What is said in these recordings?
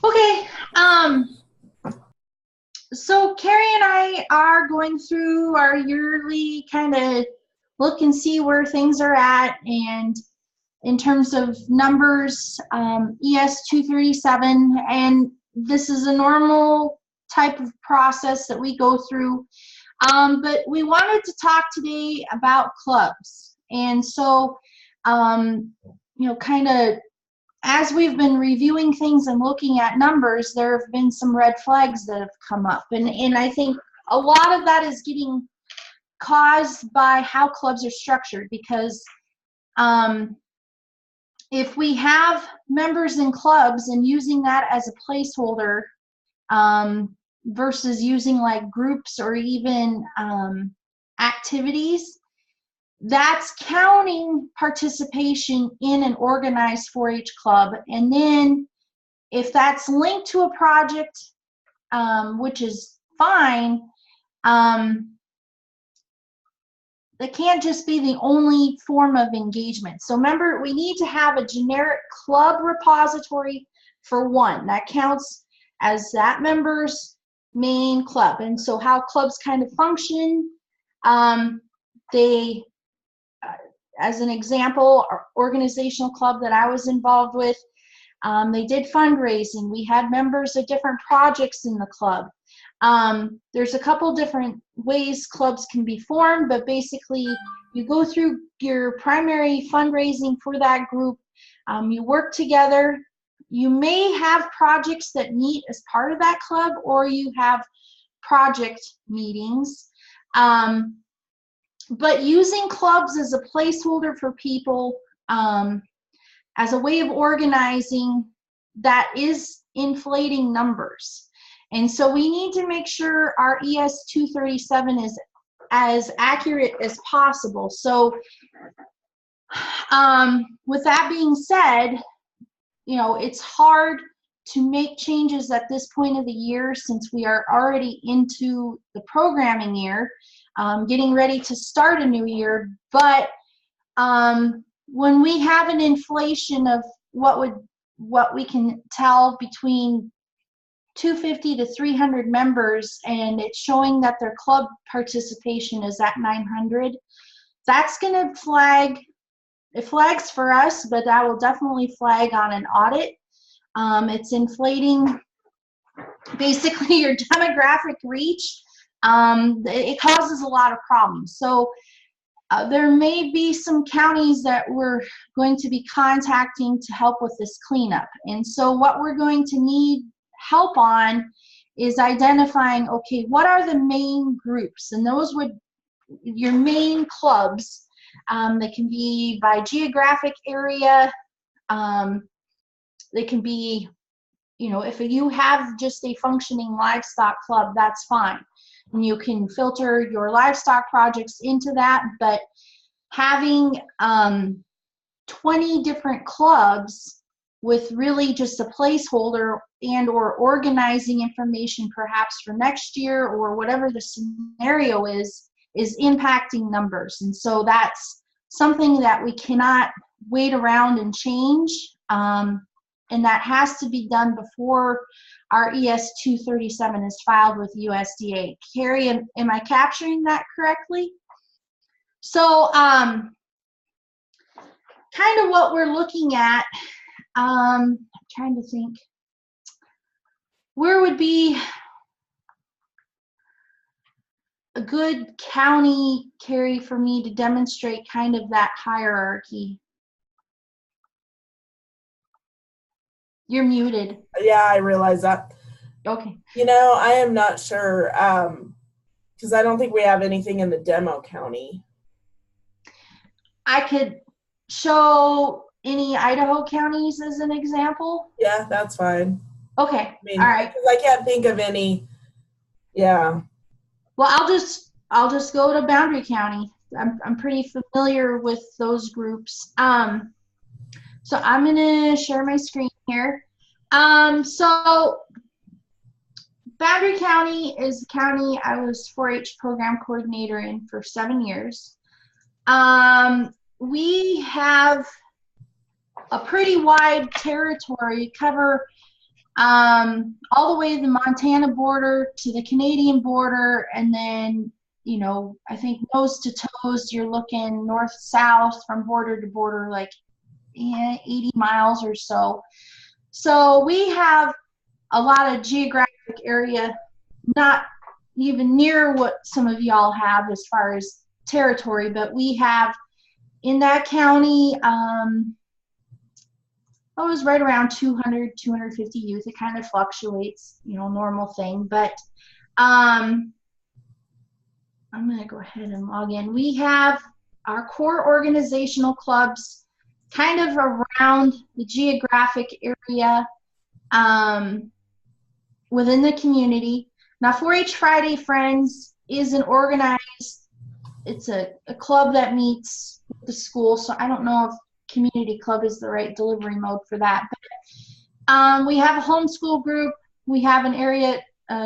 Okay, so Carrie and I are going through our yearly kind of look and see where things are at, and in terms of numbers, ES237, and this is a normal type of process that we go through. But we wanted to talk today about clubs, and so kind of as we've been reviewing things and looking at numbers, there have been some red flags that have come up. And I think a lot of that is getting caused by how clubs are structured, because if we have members in clubs and using that as a placeholder versus using like groups or even activities, that's counting participation in an organized 4-H club. And then if that's linked to a project, which is fine, that can't just be the only form of engagement. So remember, we need to have a generic club repository for one. That counts as that member's main club. And so how clubs kind of function, as an example, our organizational club that I was involved with, they did fundraising. We had members of different projects in the club. There's a couple different ways clubs can be formed, but basically you go through your primary fundraising for that group. You work together. You may have projects that meet as part of that club, or you have project meetings. But using clubs as a placeholder for people, as a way of organizing, that is inflating numbers. And so we need to make sure our ES237 is as accurate as possible. So with that being said, it's hard to make changes at this point of the year, since we are already into the programming year, getting ready to start a new year. But when we have an inflation of what we can tell between 250 to 300 members, and it's showing that their club participation is at 900, that's going to flag. It flags for us, but that will definitely flag on an audit. It's inflating basically your demographic reach. It causes a lot of problems. So there may be some counties that we're going to be contacting to help with this cleanup. And so what we're going to need help on is identifying, okay, what are the main groups? And those would your main clubs. They can be by geographic area. They can be, if you have just a functioning livestock club, that's fine. And you can filter your livestock projects into that. But having 20 different clubs with really just a placeholder and or organizing information perhaps for next year or whatever the scenario is impacting numbers. And so that's something that we cannot wait around and change. And that has to be done before our ES237 is filed with USDA. Carrie, am I capturing that correctly? So kind of what we're looking at, I'm trying to think, where would be a good county, Carrie, for me to demonstrate kind of that hierarchy? You're muted. Yeah, I realize that. Okay. I am not sure, because I don't think we have anything in the demo county. I could show any Idaho counties as an example. Yeah, that's fine. Okay. All right. Because I can't think of any. Yeah. Well, I'll just go to Boundary County. I'm pretty familiar with those groups. So I'm gonna share my screen here. So Boundary County is the county I was 4-H program coordinator in for 7 years. We have a pretty wide territory, cover all the way to the Montana border to the Canadian border, and then, you know, I think nose to toes, you're looking north south from border to border, like 80 miles or so. So we have a lot of geographic area, not even near what some of y'all have as far as territory, but we have in that county, it was right around 200, 250 youth. It kind of fluctuates, you know, normal thing. But I'm going to go ahead and log in. We have our core organizational clubs kind of around the geographic area within the community. Now, 4-H Friday Friends is an organized, it's a club that meets with the school, so I don't know if community club is the right delivery mode for that. But we have a homeschool group. We have an area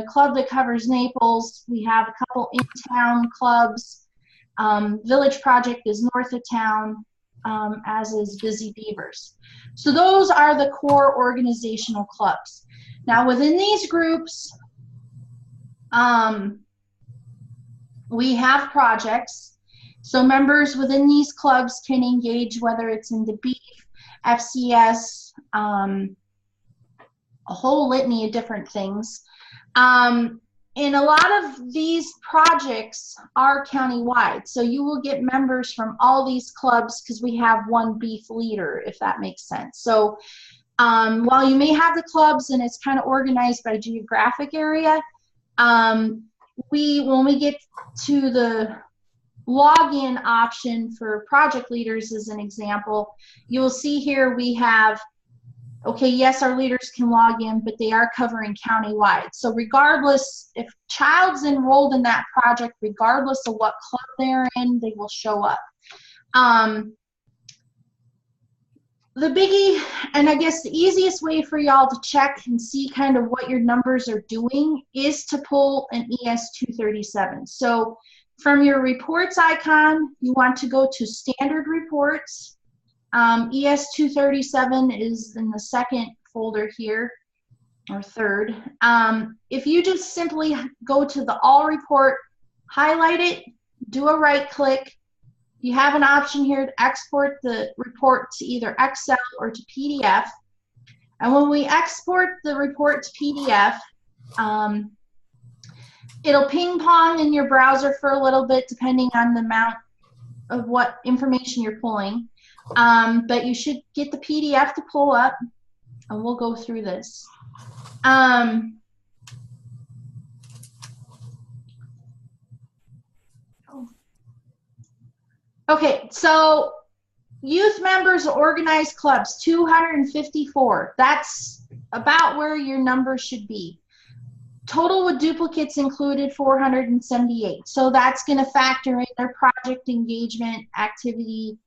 club that covers Naples. We have a couple in-town clubs. Village Project is north of town, as is Busy Beavers. So those are the core organizational clubs. Now within these groups, we have projects. So members within these clubs can engage, whether it's in the beef, FCS, a whole litany of different things. And a lot of these projects are countywide. So you will get members from all these clubs because we have one beef leader, if that makes sense. So while you may have the clubs and it's kind of organized by geographic area, when we get to the login option for project leaders as an example, you will see here we have, okay, yes, our leaders can log in, but they are covering countywide. So regardless, if child's enrolled in that project, regardless of what club they're in, they will show up. The biggie, and I guess the easiest way for y'all to check and see kind of what your numbers are doing is to pull an ES237. So from your reports icon, you want to go to standard reports. ES237 is in the second folder here, or third. If you just simply go to the all report, highlight it, do a right click, you have an option here to export the report to either Excel or to PDF. And when we export the report to PDF, it'll ping pong in your browser for a little bit depending on the amount of what information you're pulling. But you should get the PDF to pull up, and we'll go through this. Okay, so youth members, organized clubs, 254. That's about where your number should be. Total with duplicates included, 478. So that's going to factor in their project engagement, activity,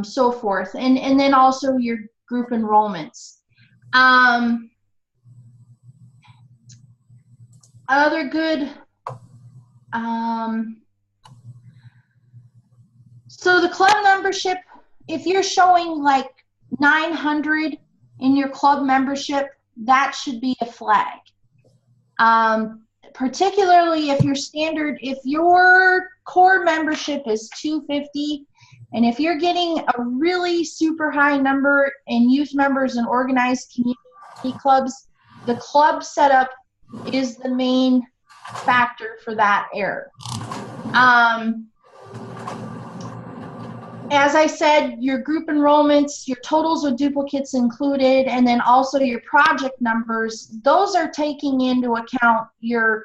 so forth. And then also your group enrollments. Other good, so the club membership, if you're showing like 900 in your club membership, that should be a flag. Particularly if your standard, if your core membership is 250, and if you're getting a really super high number in youth members and organized community clubs, the club setup is the main factor for that error. As I said, your group enrollments, your totals with duplicates included, and then also your project numbers, those are taking into account your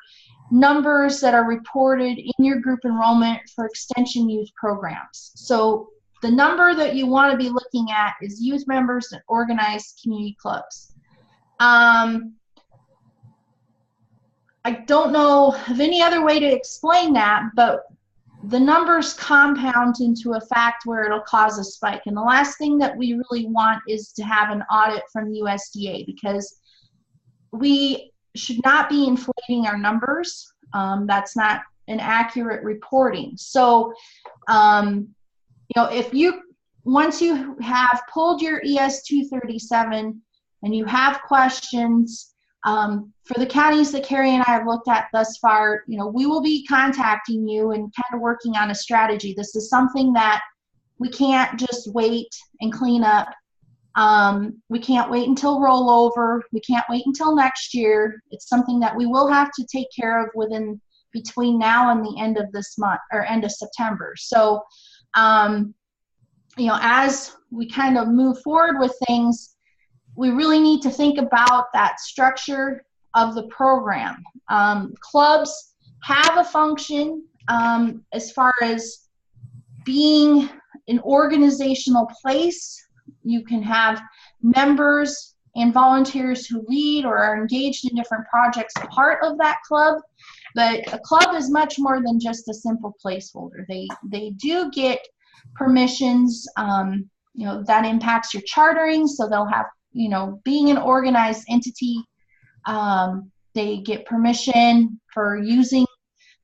numbers that are reported in your group enrollment for extension youth programs. So the number that you want to be looking at is youth members and organized community clubs. I don't know of any other way to explain that, but the numbers compound into a fact where it'll cause a spike. And the last thing that we really want is to have an audit from USDA, because we should not be inflating our numbers. That's not an accurate reporting. So, you know, if you, once you have pulled your ES237, and you have questions, for the counties that Carrie and I have looked at thus far, we will be contacting you and kind of working on a strategy. This is something that we can't just wait and clean up. We can't wait until rollover. We can't wait until next year. It's something that we will have to take care of between now and the end of this month, or end of September. So, as we kind of move forward with things, we really need to think about that structure of the program. Clubs have a function as far as being an organizational place. You can have members and volunteers who lead or are engaged in different projects part of that club, but a club is much more than just a simple placeholder. They do get permissions, that impacts your chartering, so they'll have, being an organized entity, they get permission for using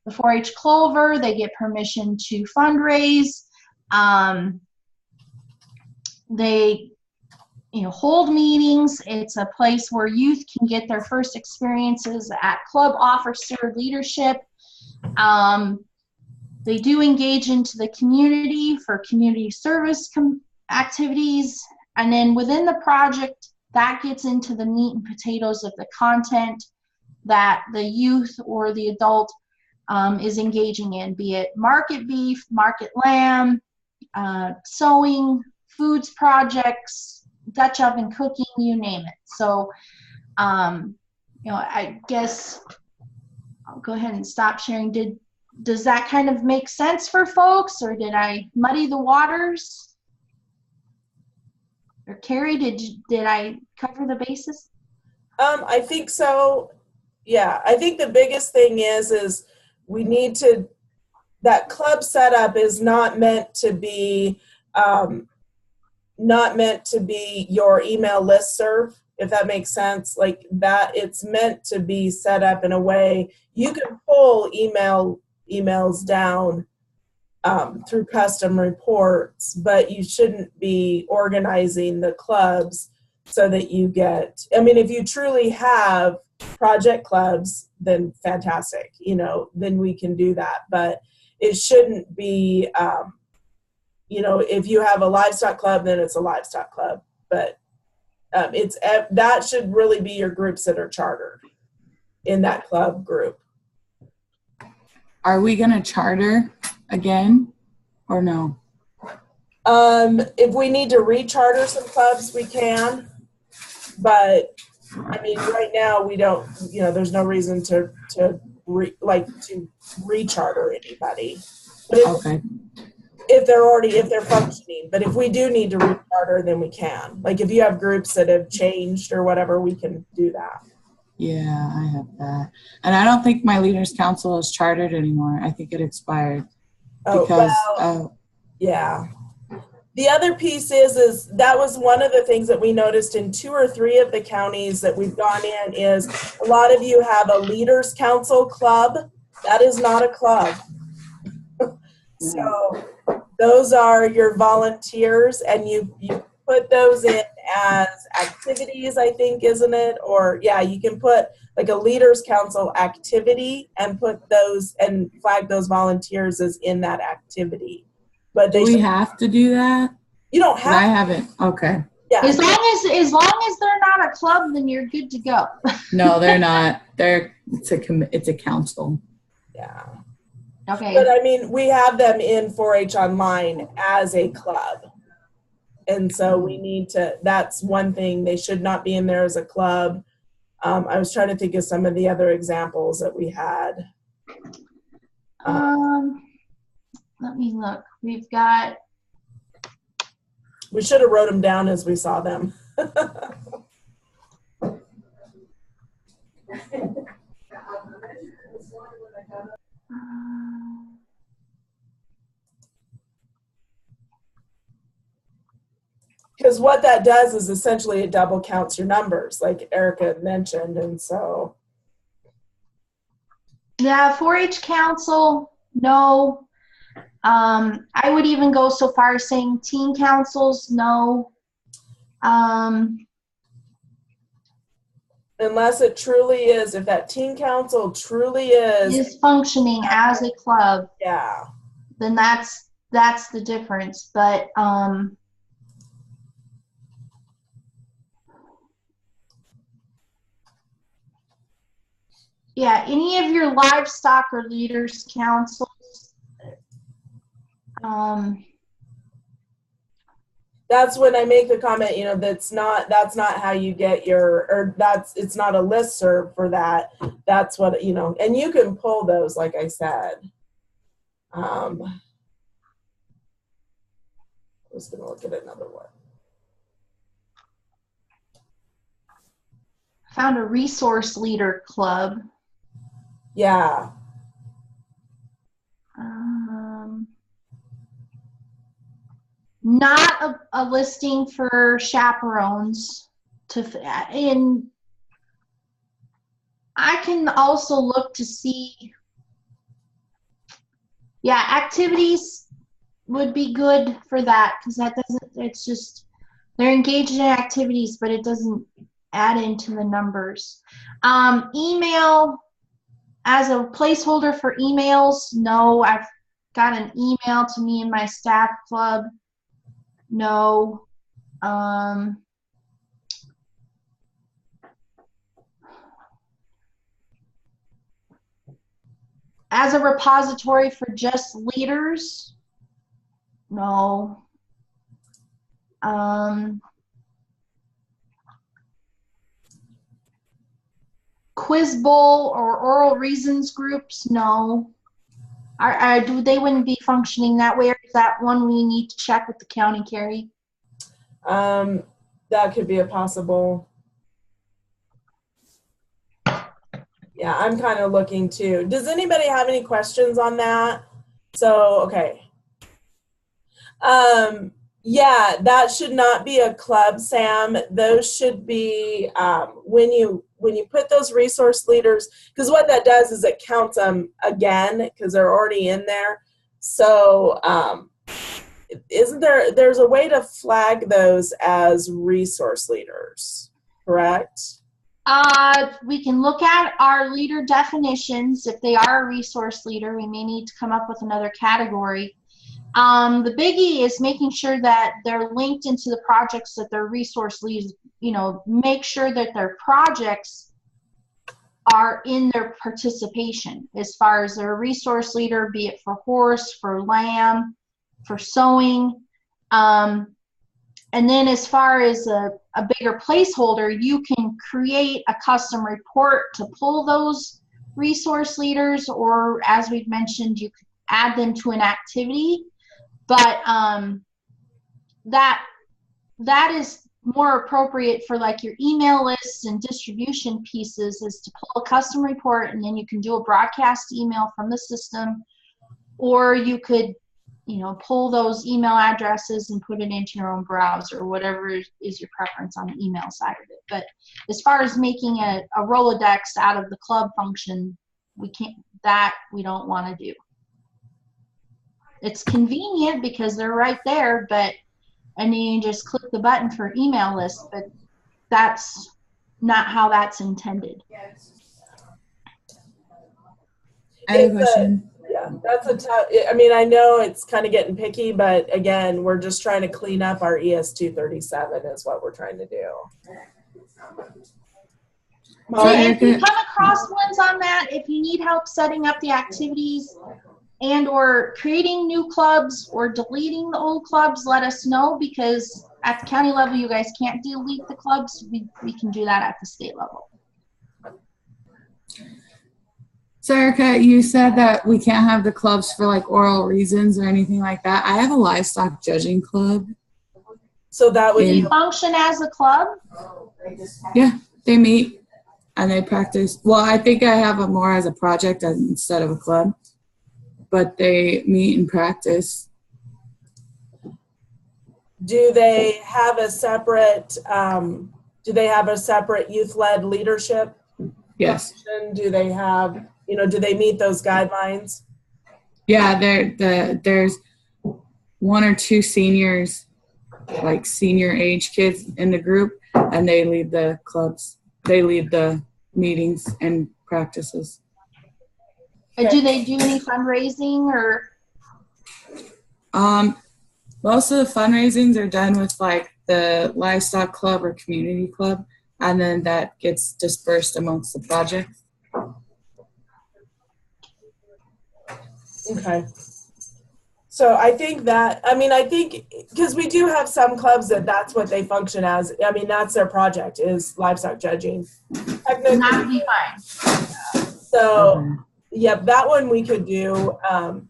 the 4-H Clover, they get permission to fundraise, they hold meetings. It's a place where youth can get their first experiences at club officer leadership. They do engage into the community for community service activities. And then within the project, that gets into the meat and potatoes of the content that the youth or the adult is engaging in, be it market beef, market lamb, sewing, foods projects, Dutch oven cooking, you name it. So, I guess I'll go ahead and stop sharing. Does that kind of make sense for folks, or did I muddy the waters? Or Carrie, did I cover the bases? I think so. Yeah, I think the biggest thing is we need to, that club setup is not meant to be your email listserv, if that makes sense. Like that, it's meant to be set up in a way you can pull emails down through custom reports, but you shouldn't be organizing the clubs so that you get, if you truly have project clubs, then fantastic, then we can do that. But it shouldn't be, if you have a livestock club, then it's a livestock club. But that should really be your groups that are chartered in that club group. Are we going to charter again or no? If we need to recharter some clubs, we can. But right now we don't. There's no reason to recharter anybody. But if they're functioning. But if we do need to recharter, then we can. Like if you have groups that have changed or whatever, we can do that. Yeah, I have that. And I don't think my Leaders Council is chartered anymore. I think it expired. Yeah. The other piece is that was one of the things that we noticed in 2 or 3 of the counties that we've gone in is a lot of you have a Leaders Council club. That is not a club. So those are your volunteers, and you put those in as activities, I think, isn't it? Or yeah, you can put like a Leaders Council activity and put those and flag those volunteers as in that activity. But do we have to do that? You don't have. I haven't. Okay. Yeah. As long as they're not a club, then you're good to go. No, they're not. It's a council. Yeah. Okay. But we have them in 4-H Online as a club. And so we need to, that's one thing, they should not be in there as a club. I was trying to think of some of the other examples that we had. Let me look. We've got. We should have wrote them down as we saw them. Because what that does is essentially it double counts your numbers, like Erica mentioned, and so. Yeah, 4-H Council, no. I would even go so far as saying teen councils, no. Unless it truly is, if that teen council truly is, functioning as a club, yeah. then that's the difference. But yeah, any of your livestock or leaders councils, that's when I make the comment, you know, that's not how you get it's not a listserv for that. That's what, you know, and you can pull those, like I said. I was going to look at another one. found a resource leader club. Yeah. Not a listing for chaperones and I can also look to see, yeah, activities would be good for that, because that doesn't, it's just, they're engaged in activities, but it doesn't add into the numbers. Email, as a placeholder for emails, no. I've got an email to me and my staff club. No. As a repository for just leaders, no. Quiz bowl or oral reasons groups, no. They wouldn't be functioning that way, or is that one we need to check with the county, Carrie? That could be a possible. Yeah, I'm kind of looking too. Does anybody have any questions on that? So, okay. Yeah, that should not be a club, Sam. Those should be, when you put those resource leaders, because what that does is it counts them again because they're already in there. So there's a way to flag those as resource leaders, correct? We can look at our leader definitions. If they are a resource leader, we may need to come up with another category. The biggie is making sure that they're linked into the projects that their resource leads, you know, make sure that their projects are in their participation as far as their resource leader, be it for horse, for lamb, for sewing. And then as far as a bigger placeholder, you can create a custom report to pull those resource leaders, or as we've mentioned, you could add them to an activity. But that is more appropriate for like your email lists and distribution pieces, is to pull a custom report, and then you can do a broadcast email from the system, or you could, you know, pull those email addresses and put it into your own browser, whatever is your preference on the email side of it. But as far as making a Rolodex out of the club function, we don't want to do. It's convenient because they're right there, and then you just click the button for email list, but that's not how that's intended. I have a question. Yeah, that's a tough, I mean, I know it's kind of getting picky, but again, we're just trying to clean up our ES-237 is what we're trying to do. So if you come across ones on that, if you need help setting up the activities and or creating new clubs or deleting the old clubs, let us know, because at the county level, you guys can't delete the clubs. We can do that at the state level. So Erica, you said that we can't have the clubs for like oral reasons or anything like that. I have a livestock judging club. So that would they function as a club? Yeah, they meet and they practice. Well, I think I have it more as a project instead of a club, but they meet and practice. Do they have a separate youth-led leadership? Yes. Function? Do they have, you know, do they meet those guidelines? Yeah, there's one or two seniors, like senior age kids in the group, and they lead the clubs. they lead the meetings and practices. Do they do any fundraising or? Most of the fundraisings are done with like the livestock club or community club, and then that gets dispersed amongst the project. Okay. So I think because we do have some clubs that's what they function as. I mean, that's their project is livestock judging. That would be fine. So, Okay. yeah, that one we could do. I'm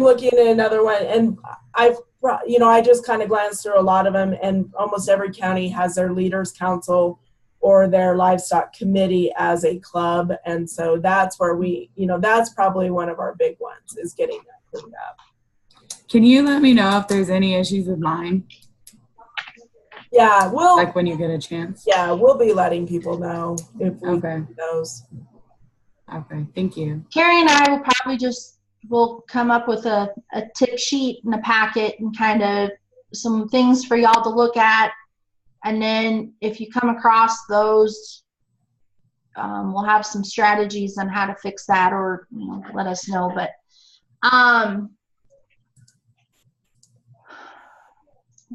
looking at another one, and I just kind of glanced through a lot of them, and almost every county has their leaders council or their livestock committee as a club. And so that's where that's probably one of our big ones is getting that cleaned up. Can you let me know if there's any issues with mine? Yeah, like when you get a chance. Yeah, we'll be letting people know if we Okay. do those. Okay, thank you. Carrie and I will probably we'll come up with a tip sheet and a packet and kind of some things for y'all to look at. And then if you come across those, we'll have some strategies on how to fix that, or let us know. But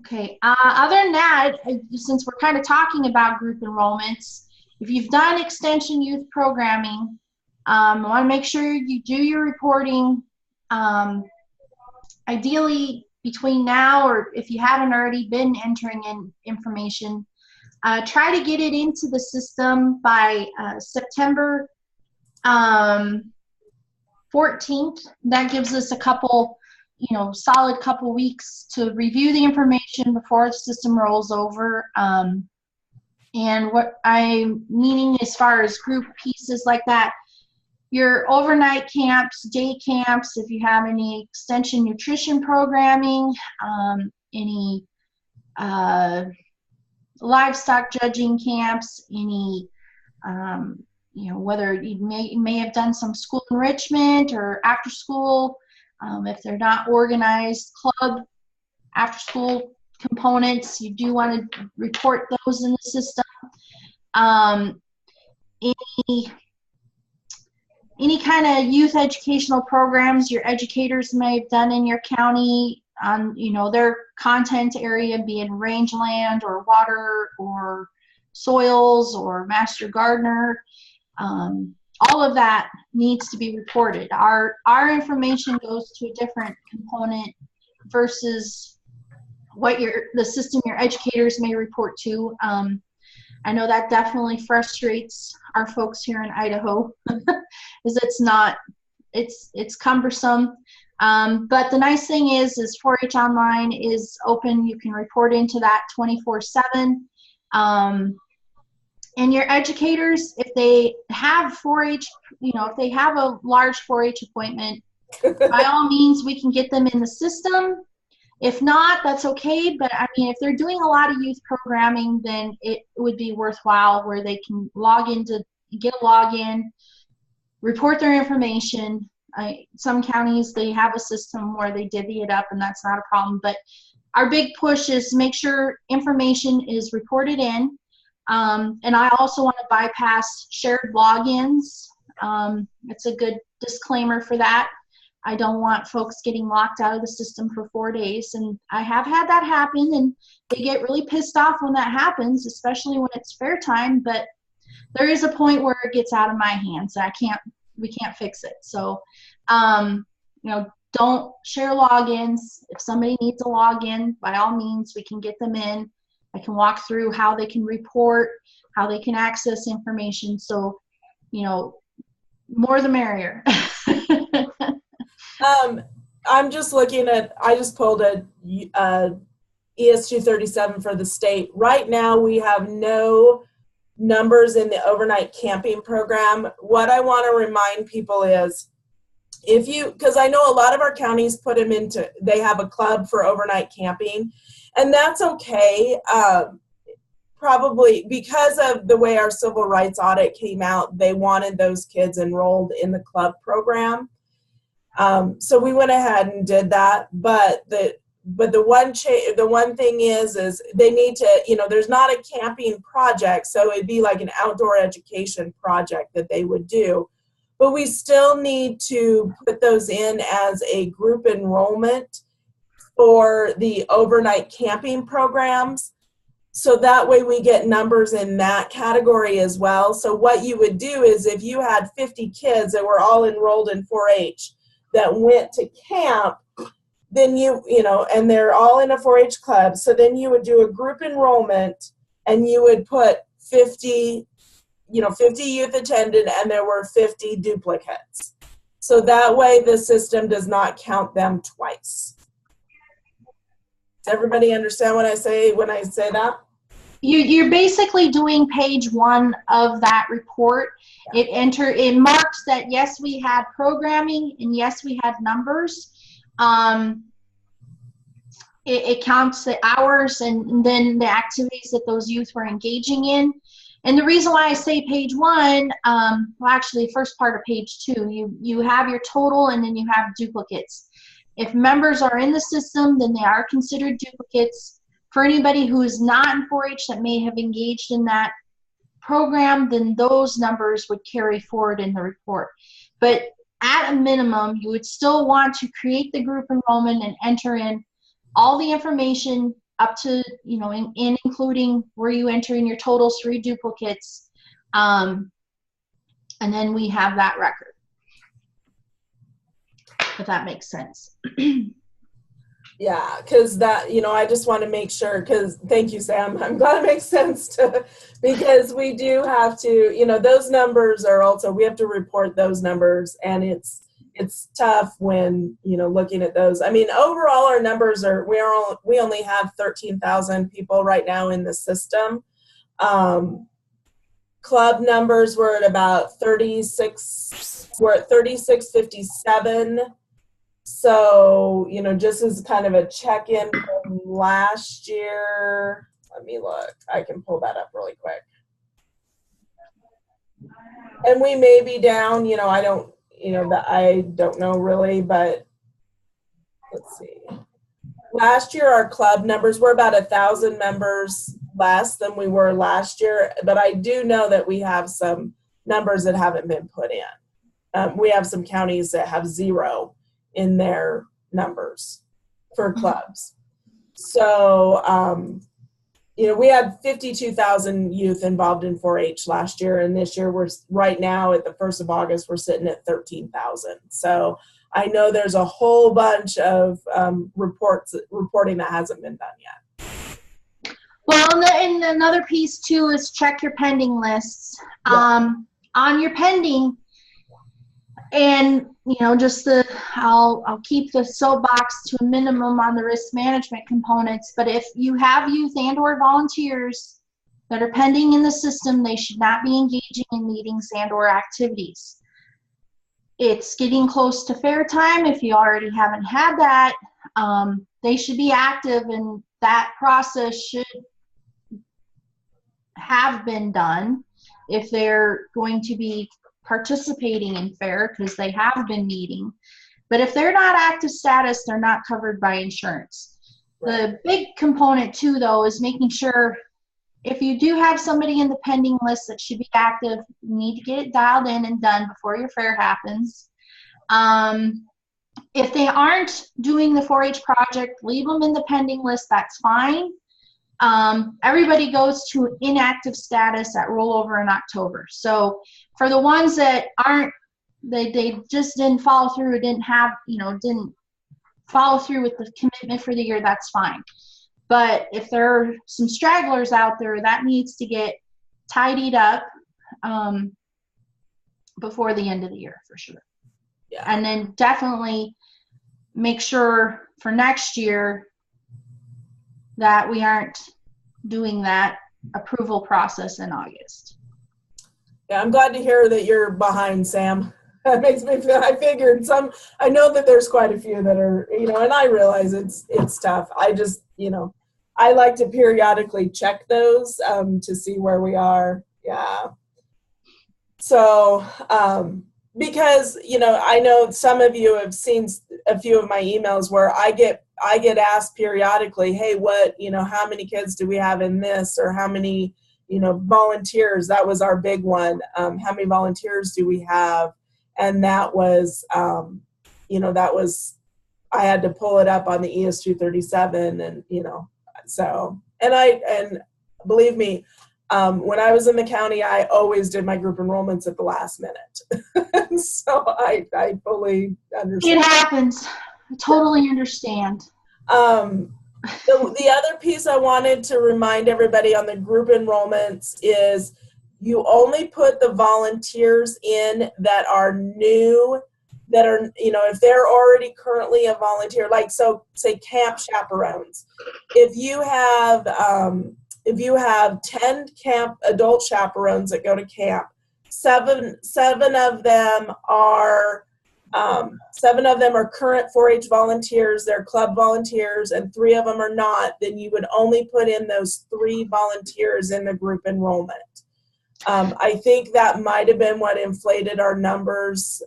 okay, other than that, since we're kind of talking about group enrollments, if you've done extension youth programming, I want to make sure you do your reporting. Ideally, between now, or if you haven't already been entering in information, try to get it into the system by September 14th. That gives us a couple, solid couple weeks to review the information before the system rolls over. And what I'm meaning as far as group pieces like that, your overnight camps, day camps, if you have any extension nutrition programming, any livestock judging camps, any, whether you may have done some school enrichment or after school, if they're not organized club after school components, you do want to report those in the system. Any kind of youth educational programs your educators may have done in your county on, their content area, be it rangeland or water or soils or master gardener, all of that needs to be reported. Our information goes to a different component versus what the system your educators may report to. I know that definitely frustrates our folks here in Idaho, is it's cumbersome. But the nice thing is 4-H Online is open. You can report into that 24/7. And your educators, if they have 4-H, if they have a large 4-H appointment, by all means, we can get them in the system. If not, that's okay. But I mean, if they're doing a lot of youth programming, then it would be worthwhile where they can get a login, report their information. Some counties, they have a system where they divvy it up, and that's not a problem. But our big push is to make sure information is reported in. And I also want to bypass shared logins. It's a good disclaimer for that. I don't want folks getting locked out of the system for 4 days. And I have had that happen, and they get really pissed off when that happens, especially when it's fair time. But there is a point where it gets out of my hands. We can't fix it. So, don't share logins. If somebody needs a login, by all means, we can get them in. I can walk through how they can report, how they can access information. So, more the merrier. I'm just looking I just pulled a ES 237 for the state. Right now, we have no numbers in the overnight camping program. What I want to remind people is, because I know a lot of our counties they have a club for overnight camping, and that's okay. Probably because of the way our civil rights audit came out, they wanted those kids enrolled in the club program. So we went ahead and did that, but but the one thing is they need to, there's not a camping project, so it'd be like an outdoor education project that they would do. But we still need to put those in as a group enrollment for the overnight camping programs. So that way we get numbers in that category as well. So what you would do is if you had 50 kids that were all enrolled in 4-H that went to camp, then and they're all in a 4-H club. So then you would do a group enrollment and you would put 50 youth attended and there were 50 duplicates. So that way the system does not count them twice. Does everybody understand what I say when I say that? You're basically doing page 1 of that report. It marks that yes, we had programming and yes, we had numbers. It counts the hours and then the activities that those youth were engaging in. And the reason why I say page 1, well, actually, first part of page 2, you have your total and then you have duplicates. If members are in the system, then they are considered duplicates. For anybody who is not in 4-H that may have engaged in that program, then those numbers would carry forward in the report. But at a minimum, you would still want to create the group enrollment and enter in all the information up to, including where you enter in your totals, 3 duplicates, and then we have that record, if that makes sense. Yeah, because that, I just want to make sure, thank you, Sam. I'm glad it makes sense because we do have to, those numbers are also, we have to report those numbers, and it's tough when, looking at those. I mean, overall our numbers are, we only have 13,000 people right now in the system. Club numbers were at about 3657. So, just as kind of a check-in from last year, let me look. I can pull that up really quick. And we may be down, I don't know really, but let's see. Last year, our club numbers were about 1,000 members less than we were last year, but I do know that we have some numbers that haven't been put in. We have some counties that have 0 in their numbers for clubs. So, we had 52,000 youth involved in 4-H last year, and this year we're right now at the 1st of August, we're sitting at 13,000. So I know there's a whole bunch of reporting that hasn't been done yet. Well, and another piece too is check your pending lists. Yeah. On your pending, and I'll keep the soapbox to a minimum on the risk management components, but if you have youth and or volunteers that are pending in the system, they should not be engaging in meetings and or activities. It's getting close to fair time. If you already haven't had that, they should be active, and that process should have been done if they're going to be participating in FAIR, because they have been meeting. But if they're not active status, they're not covered by insurance. Right. The big component too, though, is making sure if you do have somebody in the pending list that should be active, you need to get it dialed in and done before your FAIR happens. If they aren't doing the 4-H project, leave them in the pending list, that's fine. Everybody goes to inactive status at rollover in October. So for the ones that aren't, they just didn't follow through, didn't follow through with the commitment for the year, that's fine. But if there are some stragglers out there, that needs to get tidied up before the end of the year for sure. Yeah. And then definitely make sure for next year that we aren't doing that approval process in August. Yeah, I'm glad to hear that you're behind, Sam. That makes me feel, I know that there's quite a few that are, and I realize it's tough. I just, I like to periodically check those to see where we are. Yeah. So, because, you know, I know some of you have seen a few of my emails where I get asked periodically, hey, what, you know, how many kids do we have in this, or how many, you know, volunteers? That was our big one. How many volunteers do we have? And that was, you know, that was, I had to pull it up on the ES237, and, you know, so, and believe me, when I was in the county, I always did my group enrollments at the last minute. So I fully understand. It happens. I totally understand. The other piece I wanted to remind everybody on the group enrollments is you only put the volunteers in that are new, that are, you know, if they're already currently a volunteer, like, so say camp chaperones. If you have 10 camp adult chaperones that go to camp, seven of them are current 4-H volunteers, they're club volunteers, and 3 of them are not, then you would only put in those 3 volunteers in the group enrollment. I think that might have been what inflated our numbers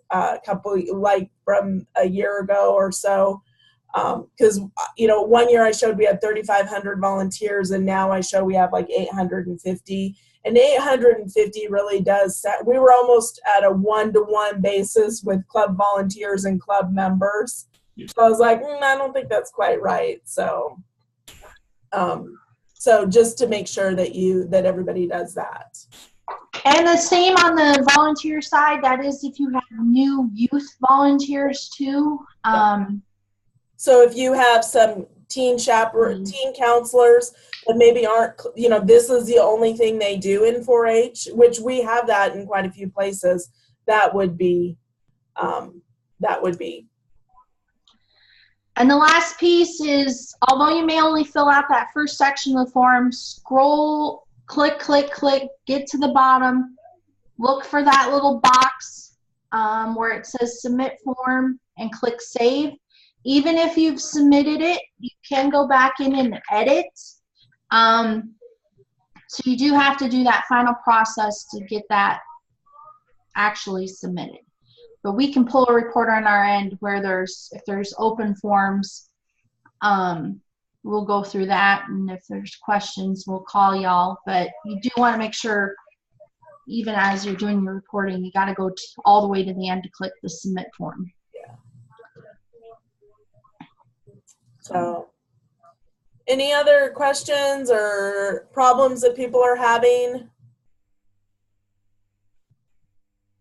from a year ago or so. Because, you know, one year I showed we had 3,500 volunteers, and now I show we have like 850. And 850 really does we were almost at a 1-to-1 basis with club volunteers and club members. So I was like, I don't think that's quite right. So, so just to make sure that everybody does that. And the same on the volunteer side. That is, if you have new youth volunteers too. So if you have some teen counselors that maybe aren't, you know, this is the only thing they do in 4-H, which we have that in quite a few places, that would be. And the last piece is, although you may only fill out that first section of the form, scroll, click, get to the bottom, look for that little box where it says submit form, and click save. Even if you've submitted it, you can go back in and edit. So you do have to do that final process to get that actually submitted. But we can pull a report on our end where if there's open forms, we'll go through that. And if there's questions, we'll call y'all. But you do want to make sure, even as you're doing your reporting, you got to go all the way to the end to click the submit form. So, any other questions or problems that people are having?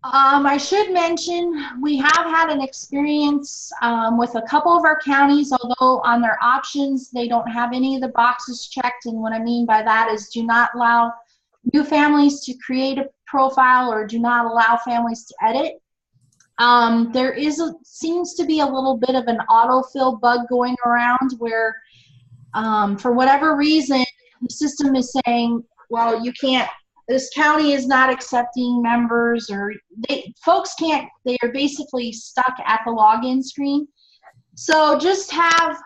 I should mention we have had an experience with a couple of our counties, although on their options they don't have any of the boxes checked. And what I mean by that is do not allow new families to create a profile, or do not allow families to edit. There seems to be a little bit of an autofill bug going around where for whatever reason the system is saying, well, you can't, this county is not accepting members, or folks can't, they are basically stuck at the login screen. So just have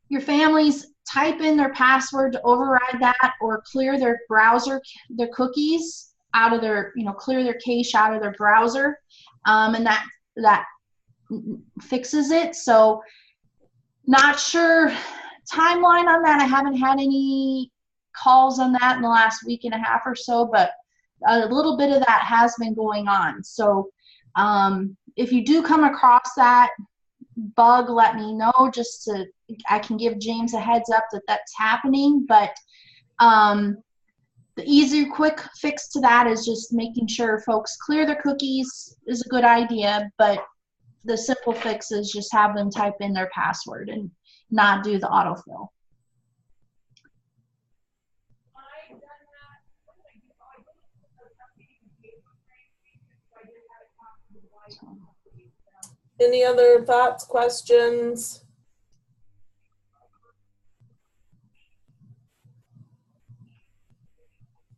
your families type in their password to override that, or clear their browser, their cookies out of their, clear their cache out of their browser, and that fixes it. So not sure timeline on that. I haven't had any calls on that in the last week and a half or so, but a little bit of that has been going on. So if you do come across that bug, let me know, just so I can give James a heads up that that's happening. But the easy, quick fix to that is just making sure folks clear their cookies is a good idea, but the simple fix is just have them type in their password and not do the autofill. Any other thoughts, questions?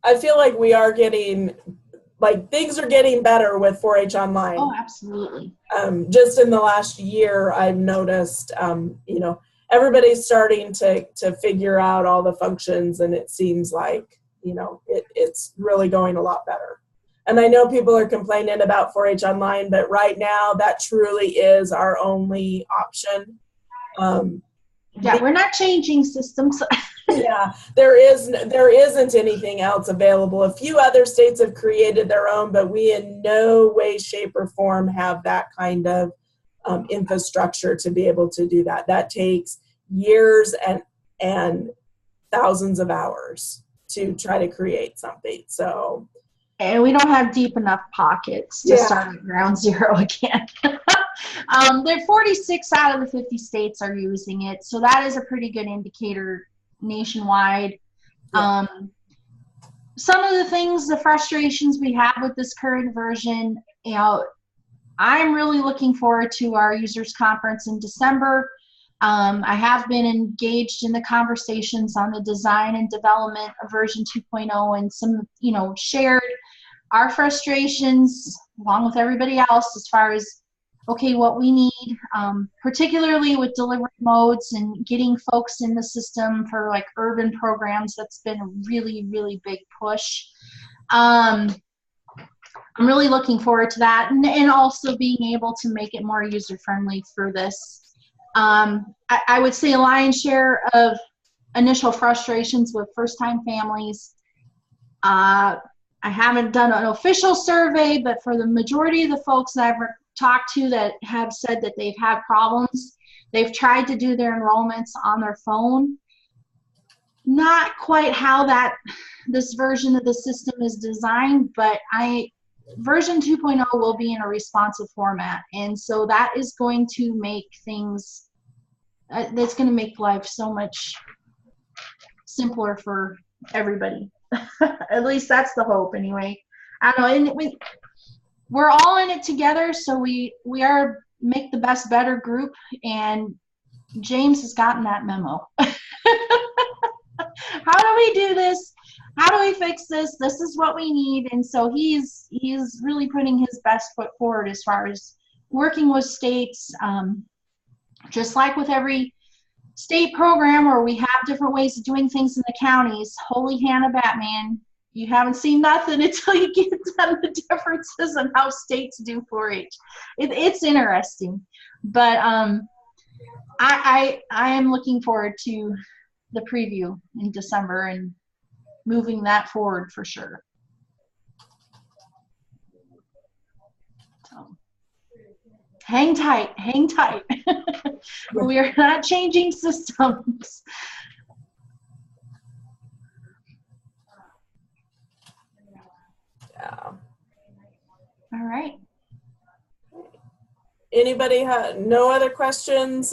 I feel like we are getting, things are getting better with 4-H Online. Oh, absolutely. Just in the last year, I've noticed, everybody's starting to figure out all the functions, and it seems like, it's really going a lot better. And I know people are complaining about 4-H Online, but right now that truly is our only option. Yeah, we're not changing systems. Yeah, there isn't anything else available. A few other states have created their own, but we in no way, shape, or form have that kind of infrastructure to be able to do that. That takes years and thousands of hours to try to create something. So, and we don't have deep enough pockets to start at ground zero again. There 46 out of the 50 states are using it, so that is a pretty good indicator nationwide. Yeah. Some of the things, the frustrations we have with this current version, you know, I'm really looking forward to our users conference in December. I have been engaged in the conversations on the design and development of version 2.0 and some, you know, shared our frustrations along with everybody else as far as, okay, what we need, particularly with delivery modes and getting folks in the system for like urban programs. That's been a really, really big push. I'm really looking forward to that, and also being able to make it more user-friendly for this. I would say a lion's share of initial frustrations with first-time families. I haven't done an official survey, but for the majority of the folks that I've talked to that have said that they've had problems, they've tried to do their enrollments on their phone. Not quite how this version of the system is designed, but version 2.0 will be in a responsive format, and so that is going to make things that's going to make life so much simpler for everybody. At least that's the hope anyway. I don't know, and we're all in it together, so we are make the best better group, and James has gotten that memo. How do we do this? How do we fix this? This is what we need. And so he's really putting his best foot forward as far as working with states, just like with every state program where we have different ways of doing things in the counties. Holy Hannah Batman, you haven't seen nothing until you get down the differences in how states do 4-H. It's interesting, but I am looking forward to the preview in December and moving that forward for sure. So, hang tight, hang tight. We are not changing systems. Yeah. All right. Anybody have no other questions?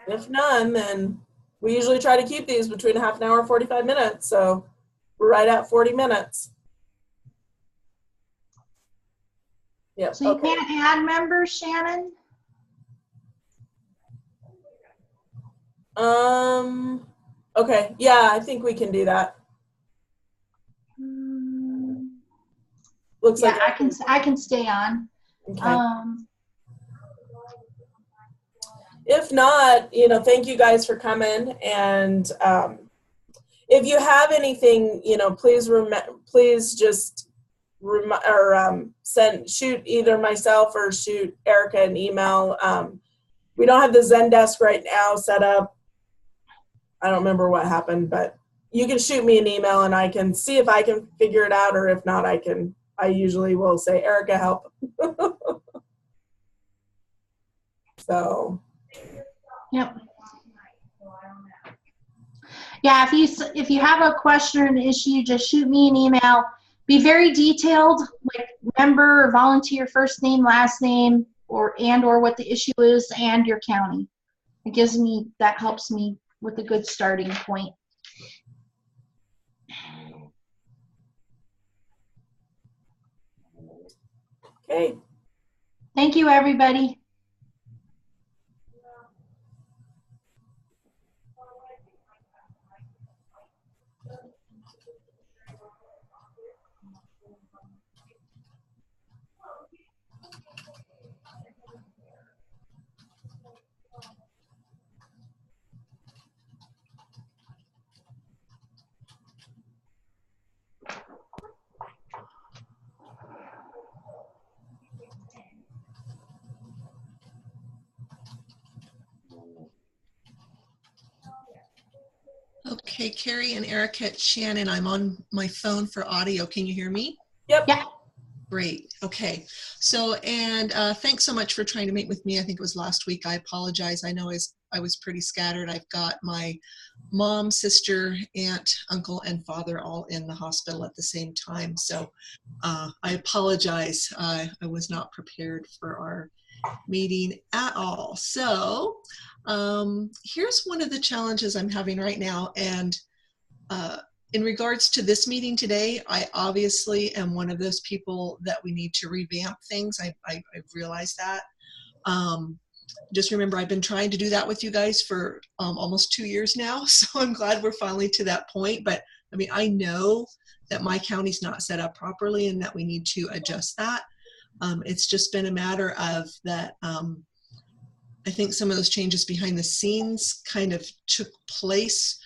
If none, then we usually try to keep these between half an hour and 45 minutes. So we're right at 40 minutes. Yep. So you can't add members, Shannon? Okay. Yeah, I think we can do that. Looks Yeah, like I can stay on. Okay. If not, you know, thank you guys for coming. And if you have anything, you know, please just shoot either myself or shoot Erica an email. We don't have the Zendesk right now set up. I don't remember what happened, but you can shoot me an email and I can see if I can figure it out, or if not, I usually will say, Erica, help. So. Yep. Yeah, if you have a question or an issue, just shoot me an email. Be very detailed, like member or volunteer first name, last name, or what the issue is, and your county. That helps me with a good starting point. Okay. Thank you, everybody. Okay, Carrie and Erica, it's Shannon. I'm on my phone for audio. Can you hear me? Yep. Yeah. Great. Okay. So, and thanks so much for trying to meet with me. I think it was last week. I apologize. I know I was pretty scattered. I've got my mom, sister, aunt, uncle, and father all in the hospital at the same time. So I apologize. I was not prepared for our meeting at all. So here's one of the challenges I'm having right now. And in regards to this meeting today, I obviously am one of those people that we need to revamp things. I've realized that. Just remember, I've been trying to do that with you guys for almost 2 years now. So I'm glad we're finally to that point. But I mean, I know that my county's not set up properly and that we need to adjust that. It's just been a matter of that. I think some of those changes behind the scenes kind of took place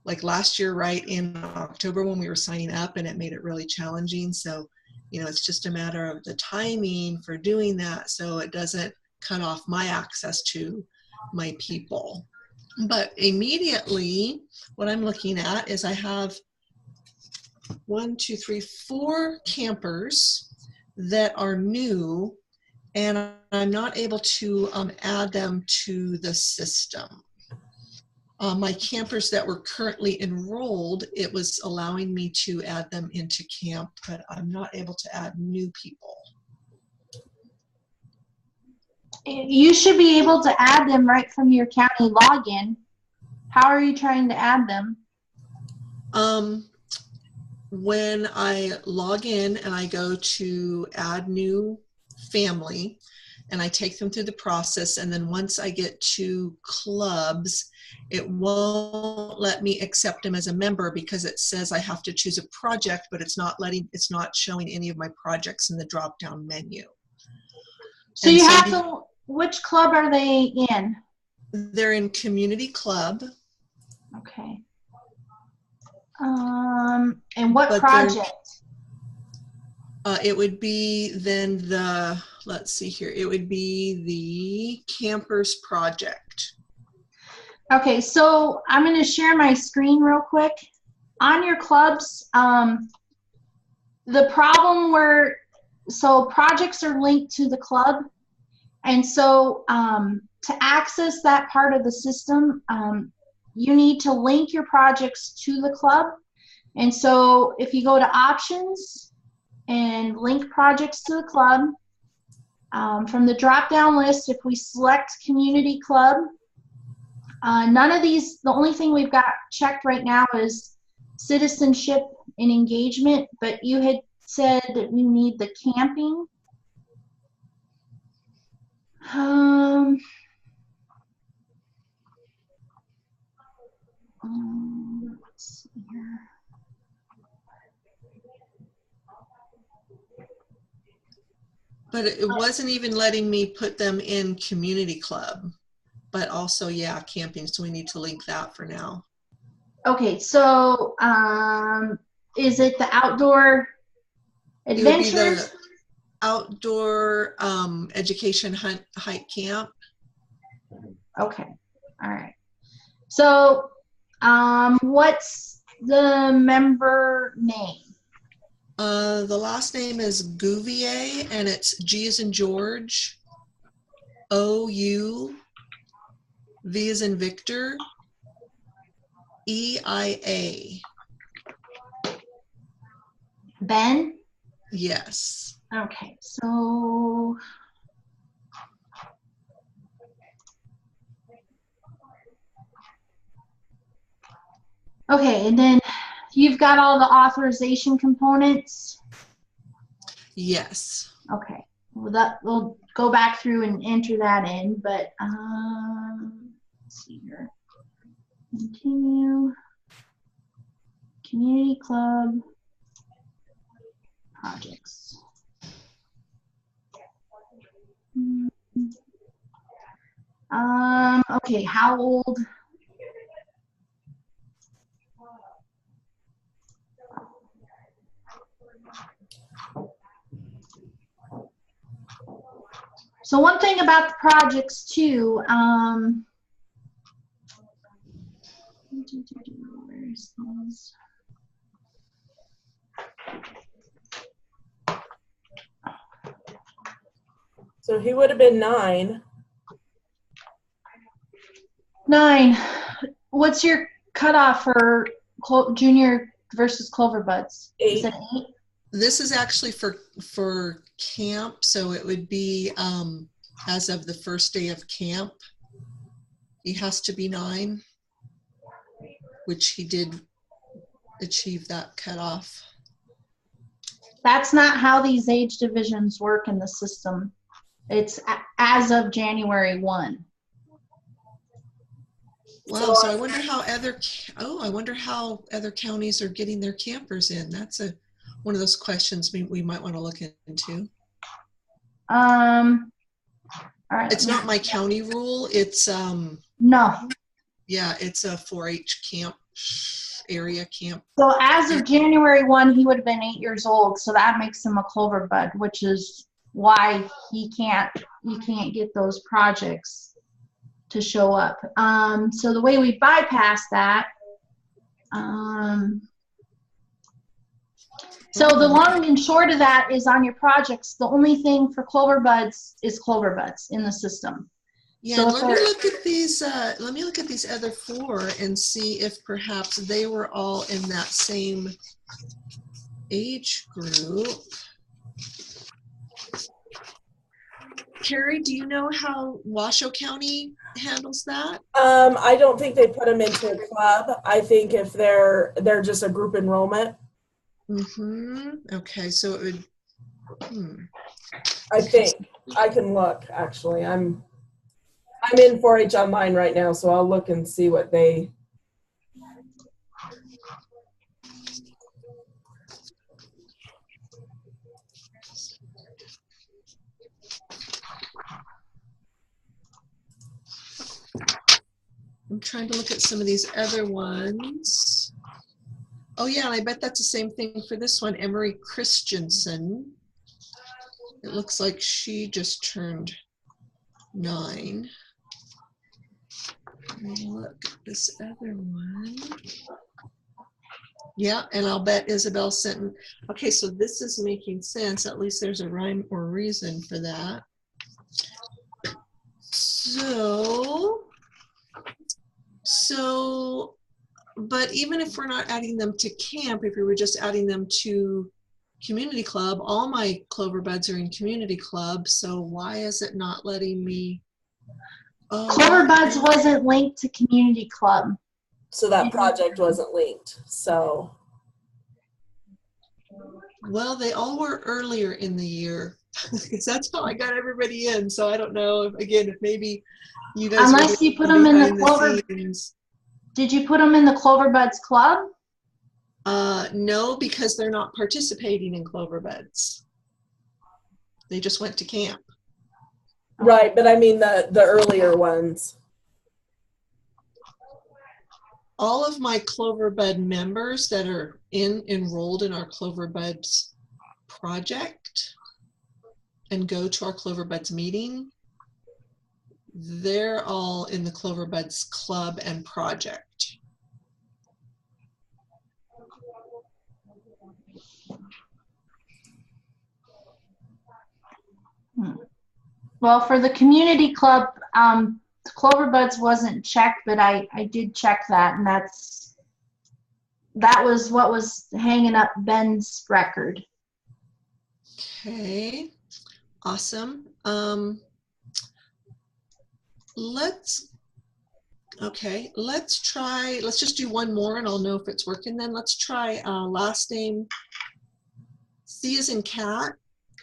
like last year, right in October when we were signing up, and it made it really challenging. So, you know, it's just a matter of the timing for doing that so it doesn't cut off my access to my people. But immediately, what I'm looking at is I have 4 campers that are new, and I'm not able to add them to the system. My campers that were currently enrolled, it was allowing me to add them into camp, but I'm not able to add new people. You should be able to add them right from your county login. How are you trying to add them? When I log in and I go to add new family, and I take them through the process, and then once I get to clubs, it won't let me accept them as a member because it says I have to choose a project, but it's not showing any of my projects in the drop-down menu. So you have to, which club are they in? They're in community club. Okay. And what project? It would be then let's see here, it would be the Campers Project. Okay, so I'm going to share my screen real quick. On your clubs, the problem so projects are linked to the club. And so to access that part of the system, you need to link your projects to the club. And so if you go to options and link projects to the club, from the drop-down list, if we select community club, none of these, the only thing we've got checked right now is citizenship and engagement, but you had said that we need the camping. Let's see here. But it wasn't even letting me put them in community club, but also, yeah, camping. So we need to link that for now. Okay, so is it the outdoor adventures? It would be the outdoor education hunt hike camp. Okay, all right. So what's the member name? The last name is Gouvier, and it's G as in George, O-U, V as in Victor, E-I-A. Ben? Yes. Okay, so okay, and then you've got all the authorization components? Yes. Okay, well, we'll go back through and enter that in, but let's see here. Continue. Community club projects. Okay, how old? So one thing about the projects too, where So he would have been 9. 9. What's your cutoff for junior versus Clover Buds? 8. Is it 8? This is actually for camp, so it would be as of the first day of camp. He has to be 9, which he did achieve that cutoff. That's not how these age divisions work in the system. It's as of January 1. Wow, so I wonder how other counties are getting their campers in. That's one of those questions we might want to look into. All right. It's not my county rule. It's No. yeah, it's a 4-H camp area camp. So as of January 1, he would have been 8 years old. So that makes him a Clover Bud, which is why you can't get those projects to show up. So the way we bypass that, so the long and short of that is on your projects, the only thing for Clover Buds is Clover Buds in the system. Yeah, So let me look at these. Let me look at these other 4 and see if perhaps they were all in that same age group. Carrie, do you know how Washoe County handles that? I don't think they put them into a club. I think if they're just a group enrollment. Okay, so it would. I think I can look. Actually, I'm in 4-H online right now, so I'll look and see what they. I'm trying to look at some of these other ones. Oh yeah, and I bet that's the same thing for this one, Emery Christensen. It looks like she just turned 9. Look at this other one. Yeah, and I'll bet Isabel Sinton. Okay, so this is making sense. At least there's a rhyme or reason for that. So, but even if we're not adding them to camp, if we were just adding them to community club, all my Clover Buds are in community club. So why is it not letting me? Oh, Clover Buds wasn't linked to community club. So that project wasn't linked. So. Well, they all were earlier in the year because that's how I got everybody in. So I don't know if maybe you guys. Unless you put them in the Clover. Did you put them in the Clover Buds club? No, because they're not participating in Clover Buds. They just went to camp. Right, but I mean the earlier ones. All of my Clover Bud members that are enrolled in our Clover Buds project and go to our Clover Buds meeting, they're all in the Clover Buds club and project. Well, for the community club, Clover Buds wasn't checked, but I did check that, and that was what was hanging up Ben's record. Okay, awesome. Let's just do one more and I'll know if it's working then. Let's try last name, C as in cat,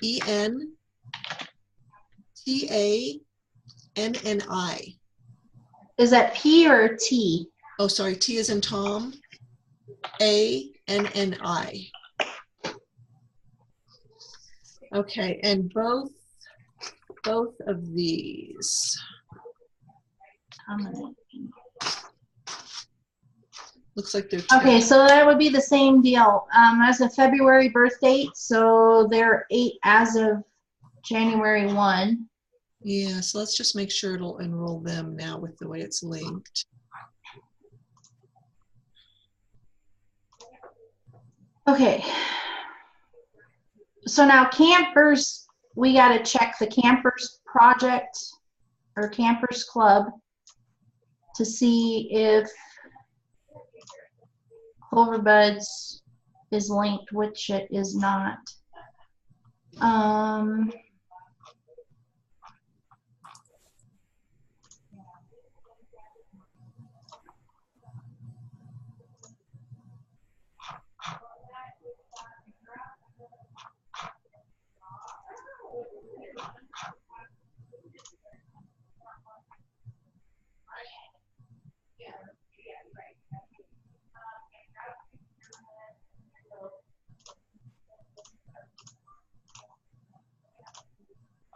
E-N-T-A-N-N-I. Is that P or T? Oh, sorry, T as in Tom, A-N-N-I. Okay, and both of these. Looks like they're okay. So that would be the same deal as a February birth date. So they're 8 as of January 1. Yeah. So let's just make sure it'll enroll them now with the way it's linked. Okay. So now campers, we got to check the campers project or campers club to see if Cloverbuds is linked, which it is not.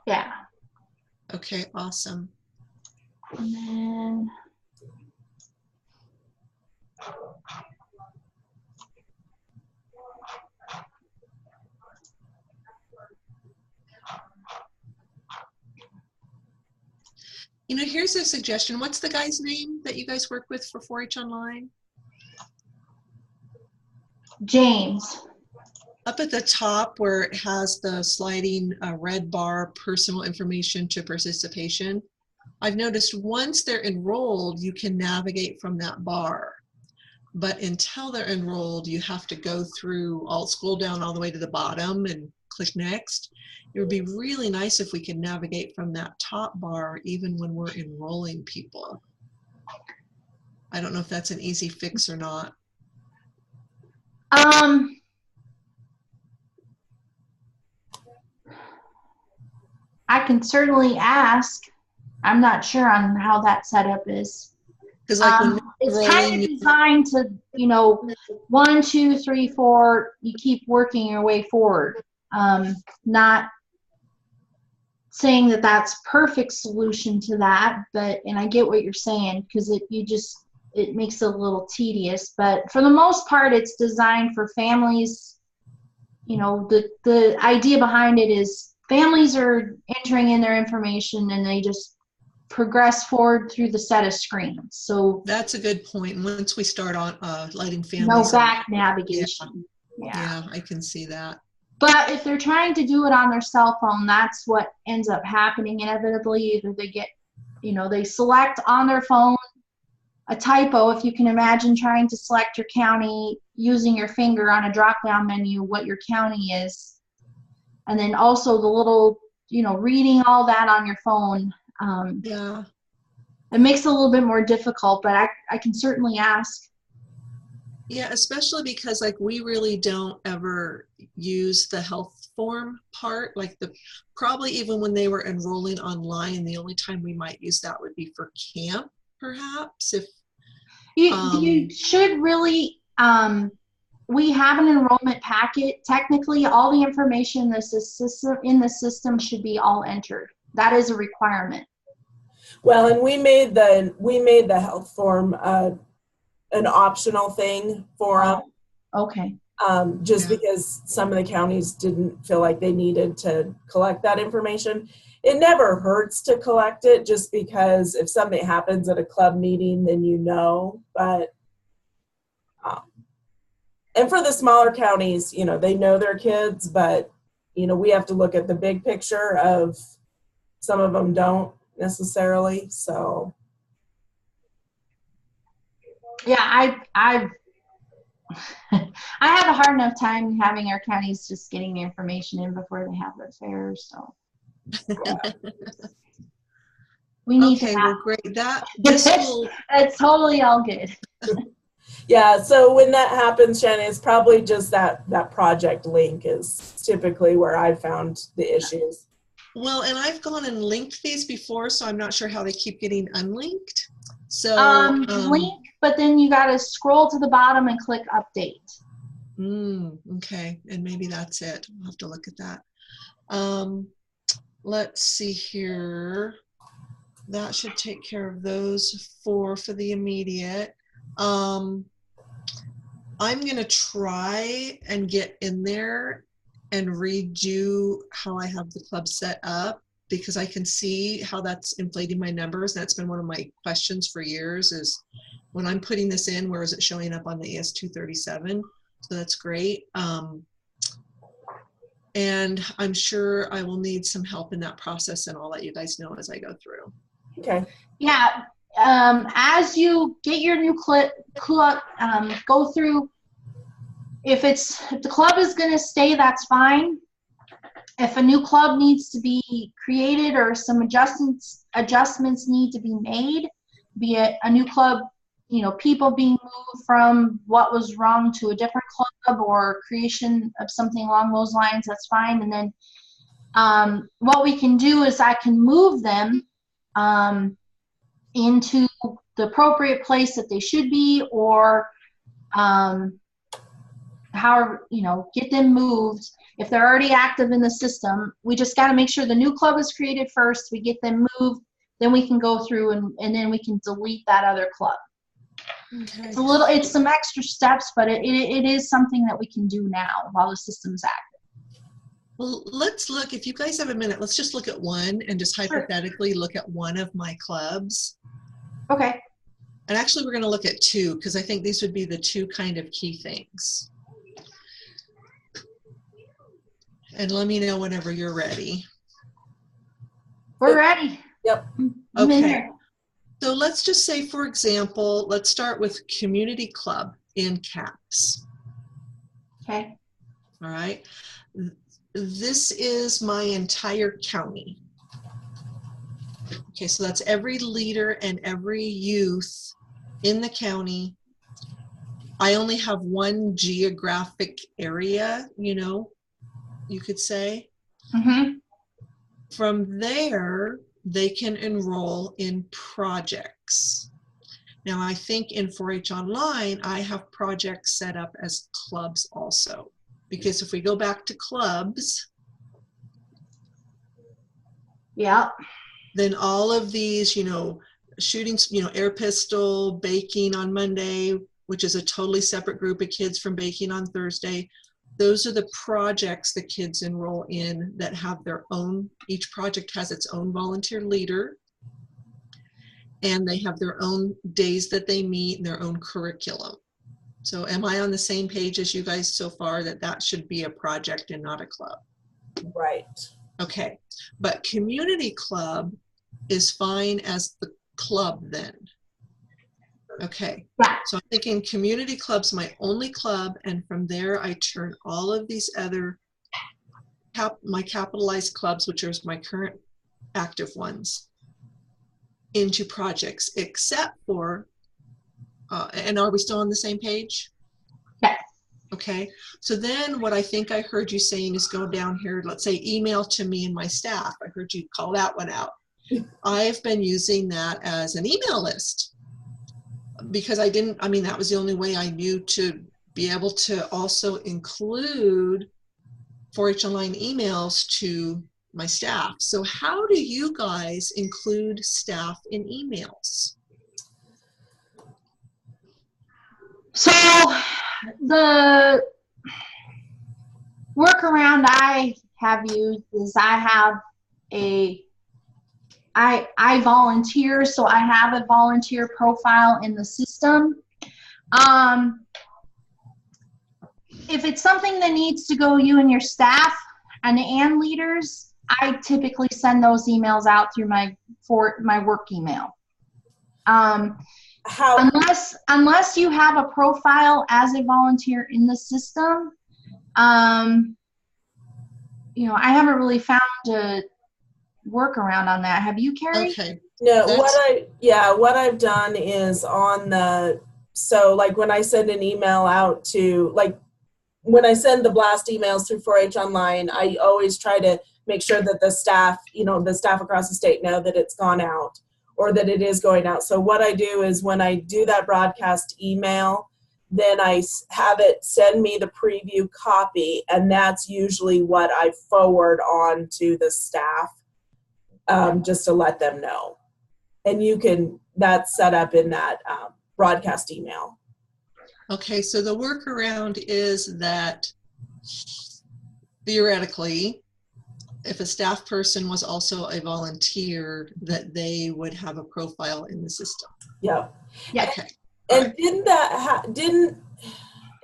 Yeah. Okay, awesome. And then You know, here's a suggestion. What's the guy's name that you guys work with for 4-H Online? James. Up at the top where it has the sliding red bar, personal information to participation, I've noticed once they're enrolled, you can navigate from that bar. But until they're enrolled, you have to go through, scroll down all the way to the bottom and click next. It would be really nice if we could navigate from that top bar even when we're enrolling people. I don't know if that's an easy fix or not. I can certainly ask. I'm not sure on how that setup is. Because like when it's kind of designed to, you know, 1, 2, 3, 4, you keep working your way forward. Not saying that that's perfect solution to that, but, and I get what you're saying, because it makes it a little tedious, but for the most part, it's designed for families. You know, the idea behind it is families are entering in their information and they just progress forward through the set of screens. So that's a good point. Once we start on letting families no back navigation. Yeah, I can see that. But if they're trying to do it on their cell phone, that's what ends up happening inevitably. Either they get, you know, they select on their phone a typo. If you can imagine trying to select your county using your finger on a drop-down menu, what your county is, and then also the little, you know, reading all that on your phone. Yeah. It makes it a little bit more difficult, but I can certainly ask. Yeah, especially because like we really don't ever use the health form part. Like probably even when they were enrolling online, the only time we might use that would be for camp, perhaps. If you should really, we have an enrollment packet. Technically, all the information in the system should be all entered. That is a requirement. Well, and we made the health form an optional thing for them. Okay. Just because some of the counties didn't feel like they needed to collect that information. It never hurts to collect it, just because if something happens at a club meeting, then you know. But and for the smaller counties, you know, they know their kids, but you know, we have to look at the big picture of some of them don't necessarily. So yeah, I have a hard enough time having our counties just getting the information in before they have their fairs. So we need to. Well, great. It's totally all good. Yeah, so when that happens, Shannon, it's probably just that project link is typically where I found the issues. Well, and I've gone and linked these before, so I'm not sure how they keep getting unlinked. So link, but then you got to scroll to the bottom and click update. Okay, and maybe that's it. I'll have to look at that. Let's see here. That should take care of those four for the immediate. I'm going to try and get in there and redo how I have the club set up, because I can see how that's inflating my numbers. That's been one of my questions for years, is when I'm putting this in, where is it showing up on the ES237? So that's great. And I'm sure I will need some help in that process, and I'll let you guys know as I go through. Okay. Yeah. As you get your new club, go through. If the club is going to stay, that's fine. If a new club needs to be created or some adjustments need to be made, be it a new club, people being moved from what was wrong to a different club or creation of something along those lines, that's fine. And then what we can do is I can move them into the appropriate place that they should be, or however, get them moved. If they're already active in the system, we just got to make sure the new club is created first. We get them moved, then we can go through and then we can delete that other club. Okay. It's some extra steps, but it is something that we can do now while the system's active. Well, let's look, if you guys have a minute, let's just look at one and just hypothetically look at one of my clubs. Okay. And actually we're going to look at two, because I think these would be the two kind of key things. And let me know whenever you're ready. We're ready. Yep. Okay. So let's just say, for example, let's start with community club in caps. Okay. All right. This is my entire county. Okay, so that's every leader and every youth in the county. I only have one geographic area, you could say. Mm-hmm. From there, they can enroll in projects. Now, I think in 4-H Online, I have projects set up as clubs also. Because if we go back to clubs, yeah, then all of these, shooting, air pistol, baking on Monday, which is a totally separate group of kids from baking on Thursday. Those are the projects the kids enroll in that have their own, each project has its own volunteer leader, and they have their own days that they meet and their own curriculum. So am I on the same page as you guys so far, that should be a project and not a club? Right. Okay, but community club is fine as the club then. Okay, so I'm thinking community club's my only club, and from there I turn all of these other my capitalized clubs, which are my current active ones, into projects, except for, and are we still on the same page? Yes. Okay, so then what I think I heard you saying is go down here, let's say email to me and my staff. I heard you call that one out. I've been using that as an email list because that was the only way I knew to be able to also include 4-H Online emails to my staff. So how do you guys include staff in emails? So the workaround I have used is I volunteer, so I have a volunteer profile in the system. If it's something that needs to go you and your staff and leaders, I typically send those emails out through my work email. Unless you have a profile as a volunteer in the system, I haven't really found a workaround on that. Have you, Carrie? Okay. No, what I've done is so like when I send an email out to, like when I send the blast emails through 4-H Online, I always try to make sure that the staff across the state know that it's gone out or that it is going out. So what I do is when I do that broadcast email, then I have it send me the preview copy, and that's usually what I forward on to the staff, just to let them know. And that's set up in that broadcast email. Okay, so the workaround is that theoretically, if a staff person was also a volunteer, that they would have a profile in the system. Yep. Yeah. Okay. And didn't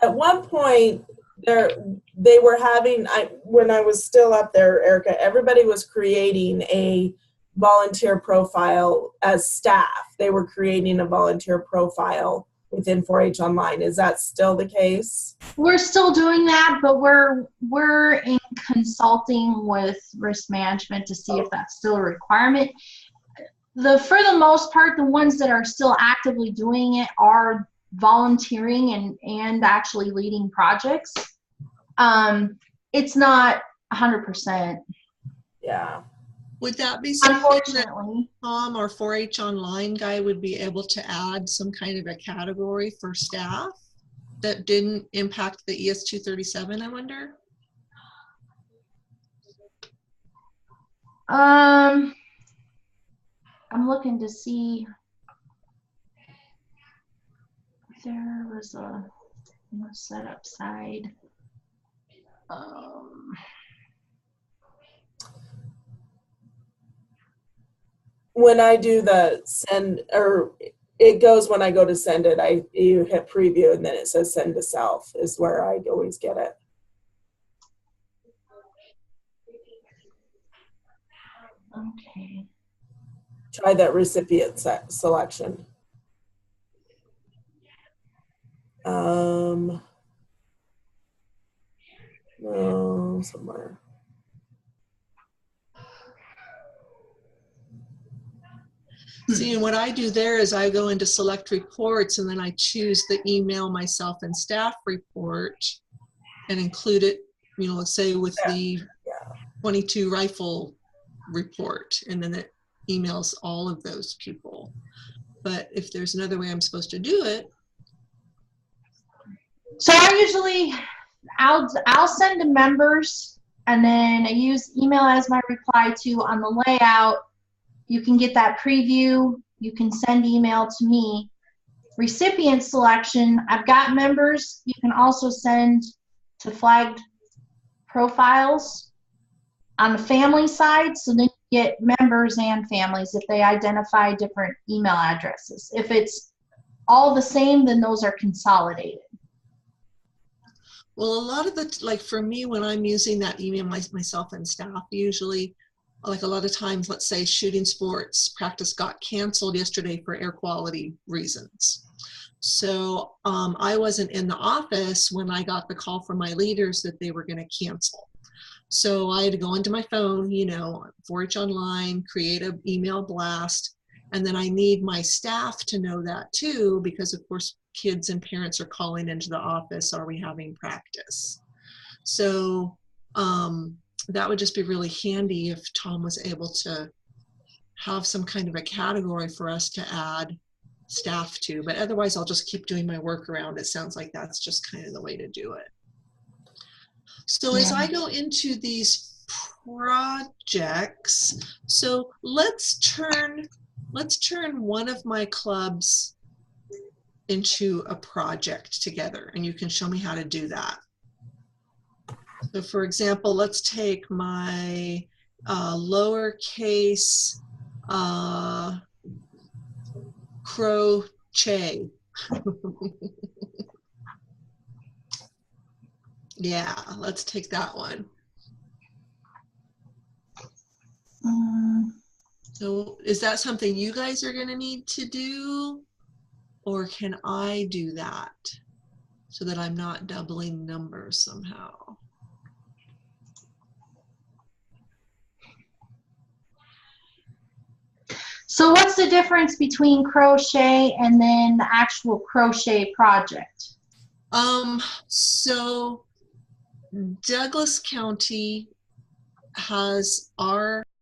At one point, they were having, when I was still up there, Erica, everybody was creating a volunteer profile as staff. They were creating a volunteer profile within 4-H Online. Is that still the case? We're still doing that, but we're in consulting with risk management to see if that's still a requirement. For the most part, the ones that are still actively doing it are volunteering and actually leading projects. It's not 100%. Yeah. Would that be something that Unfortunately. Tom or 4-H Online guy would be able to add some kind of a category for staff that didn't impact the ES 237, I wonder? I'm looking to see if there was a setup side. When I do the send, or it goes when I go to send it, you hit preview and then it says send to self is where I always get it. Okay. Try that recipient selection. No, somewhere. See, and what I do there is I go into select reports and then I choose the email myself and staff report and include it, you know, let's say with the 22 rifle report, and then it emails all of those people. But if there's another way I'm supposed to do it. So I'll send to members, and then I use email as my reply to on the layout. You can get that preview. You can send email to me. Recipient selection, I've got members. You can also send to flagged profiles on the family side, so then you get members and families if they identify different email addresses. If it's all the same, then those are consolidated. Well, a lot of the, like for me, when I'm using that email myself and staff, usually, like a lot of times, let's say shooting sports practice got canceled yesterday for air quality reasons. So I wasn't in the office when I got the call from my leaders that they were going to cancel. So I had to go into my phone, you know, 4-H Online, create an email blast, and then I need my staff to know that too, because of course kids and parents are calling into the office, are we having practice? So that would just be really handy if Tom was able to have some kind of a category for us to add staff to, but otherwise I'll just keep doing my workaround. It sounds like that's just kind of the way to do it. So as I go into these projects, so let's turn one of my clubs into a project together, and you can show me how to do that. So for example, let's take my lowercase crochet. Yeah, let's take that one. So is that something you guys are going to need to do? Or can I do that so that I'm not doubling numbers somehow? So what's the difference between crochet and then the actual crochet project? So Douglas County has our